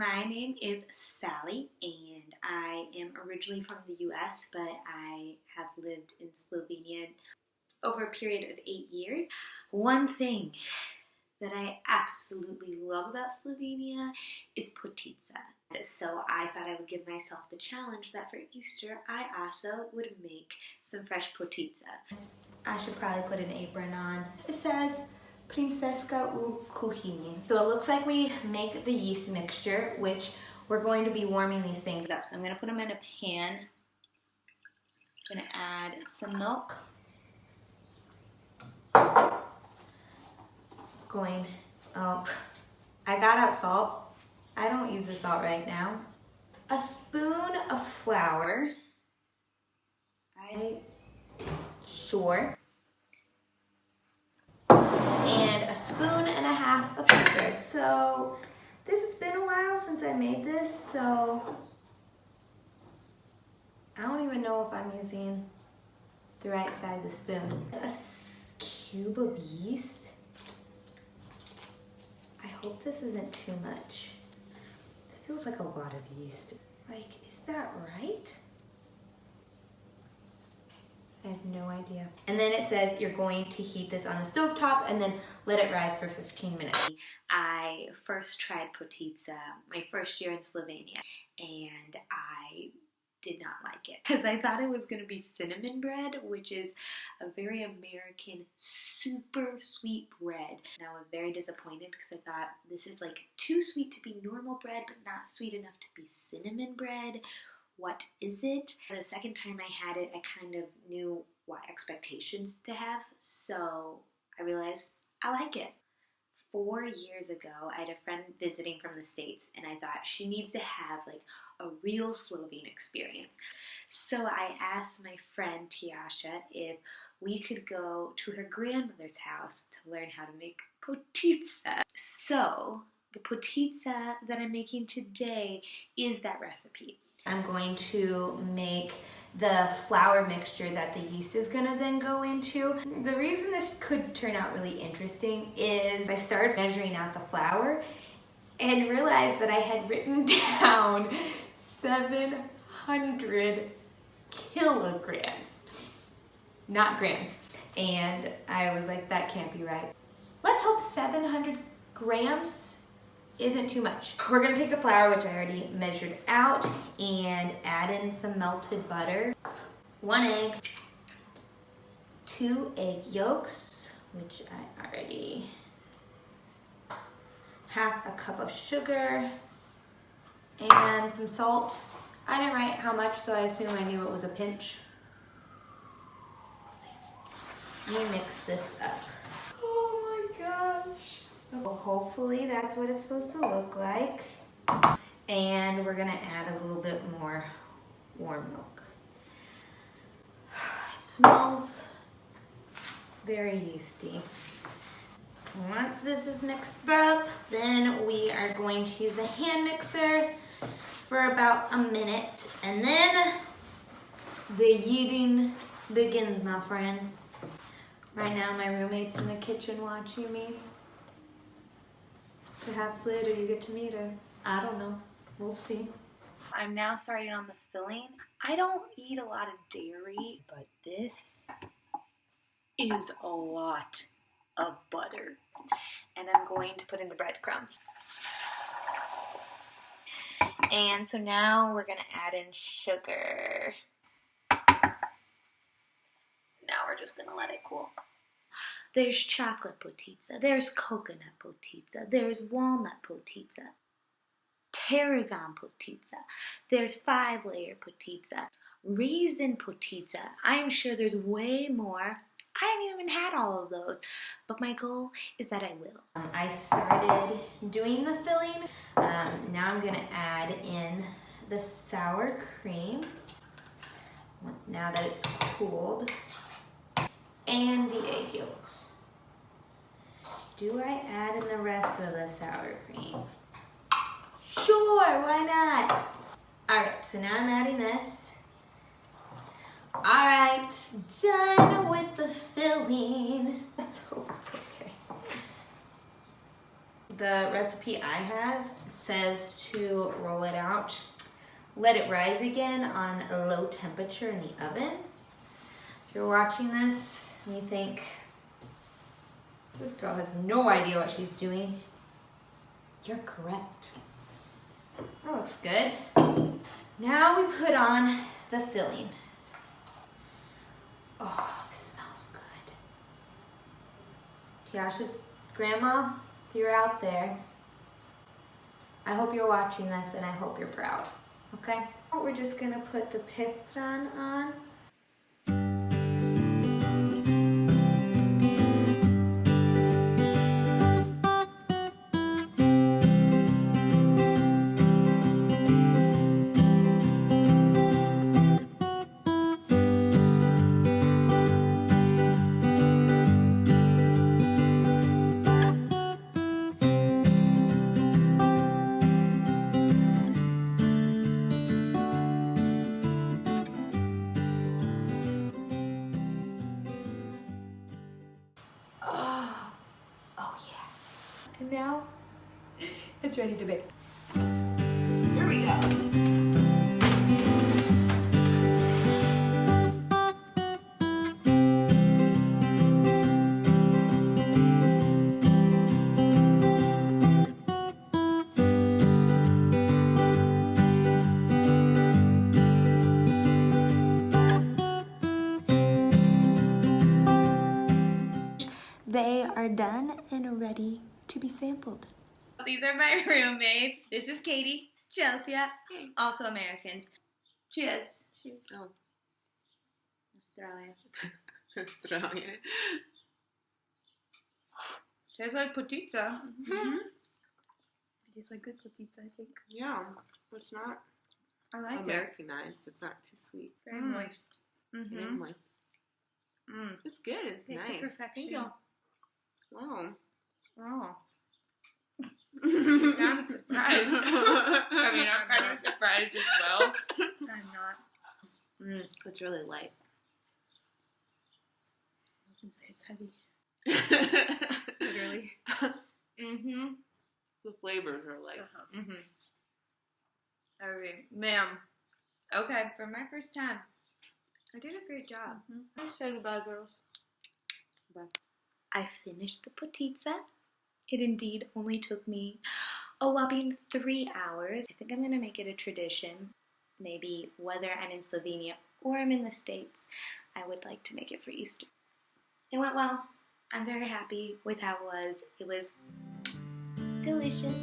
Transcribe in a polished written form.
My name is Sally, and I am originally from the US, but I have lived in Slovenia over a period of 8 years. One thing that I absolutely love about Slovenia is potica. So I thought I would give myself the challenge that for Easter I also would make some fresh potica. I should probably put an apron on. It says Princeska u kuchyni. So it looks like we make the yeast mixture, which we're going to be warming these things up. So I'm going to put them in a pan. I'm going to add some milk. I got out salt. I don't use the salt right now. A spoon of flour. Sure. And a spoon and a half of sugar. So this has been a while since I made this, so I don't even know if I'm using the right size of spoon. A cube of yeast. I hope this isn't too much. This feels like a lot of yeast. Like, is that right? I have no idea. And then it says you're going to heat this on the stovetop and then let it rise for 15 minutes. I first tried potica my first year in Slovenia, and I did not like it because I thought it was going to be cinnamon bread, which is a very American, super sweet bread. And I was very disappointed because I thought this is like too sweet to be normal bread, but not sweet enough to be cinnamon bread. What is it? The second time I had it, I kind of knew what expectations to have, so I realized I like it. 4 years ago, I had a friend visiting from the States, and I thought she needs to have like a real Slovene experience. So I asked my friend Tjasa if we could go to her grandmother's house to learn how to make potica. So the potica that I'm making today is that recipe. I'm going to make the flour mixture that the yeast is gonna then go into. The reason this could turn out really interesting is I started measuring out the flour and realized that I had written down 700 kilograms, not grams. And I was like, that can't be right. Let's hope 700 grams isn't too much. We're gonna take the flour, which I already measured out, and add in some melted butter, 1 egg, 2 egg yolks, which I already, half a cup of sugar, and some salt. I didn't write how much, so I assume I knew it was a pinch. Let me mix this up. Oh my gosh. Well, hopefully that's what it's supposed to look like. And we're gonna add a little bit more warm milk. It smells very yeasty. Once this is mixed up, then we are going to use the hand mixer for about a minute. And then the yeeting begins, my friend. Right now my roommate's in the kitchen watching me. Perhaps later you get to meet her. I don't know. We'll see. I'm now starting on the filling. I don't eat a lot of dairy, but this is a lot of butter. And I'm going to put in the breadcrumbs. And so now we're gonna add in sugar. Now we're just gonna let it cool. There's chocolate potica, there's coconut potica, there's walnut potica, tarragon potica, there's 5-layer potica, raisin potica. I'm sure there's way more. I haven't even had all of those, but my goal is that I will. I started doing the filling. Now I'm gonna add in the sour cream, now that it's cooled, and the egg yolk. Do I add in the rest of the sour cream? Sure, why not? All right, so now I'm adding this. All right, done with the filling. Let's hope it's okay. the recipe I have says to roll it out, let it rise again on a low temperature in the oven. If you're watching this and you think, this girl has no idea what she's doing, you're correct. That looks good. Now we put on the filling. Oh, this smells good. Tiasha's grandma, if you're out there, I hope you're watching this and I hope you're proud, okay? We're just gonna put the pitran on. Oh yeah. And now it's ready to bake. Here we go. They are done and ready to be sampled. These are my roommates. This is Katie, Chelsea, also Americans. Cheers. Oh. Australia. Australia. Tastes like pizza. Mm-hmm. It tastes like good pizza, I think. Yeah, it's not I like Americanized. It's not too sweet. Very moist. it. It is moist. It's good. It's Take nice. the perfection. Thank you. Wow. Oh. I'm surprised. I mean, I'm kind of surprised as well. I'm not. It's really light. I was going to say it's heavy. Literally. Mm-hmm. The flavors are light. Mm-hmm. Okay, ma'am. Okay, for my first time, I did a great job. I said goodbye, girls. Bye. I finished the potitza. It indeed only took me a whopping 3 hours. I think I'm gonna make it a tradition. Maybe whether I'm in Slovenia or I'm in the States, I would like to make it for Easter. It went well. I'm very happy with how it was. It was delicious.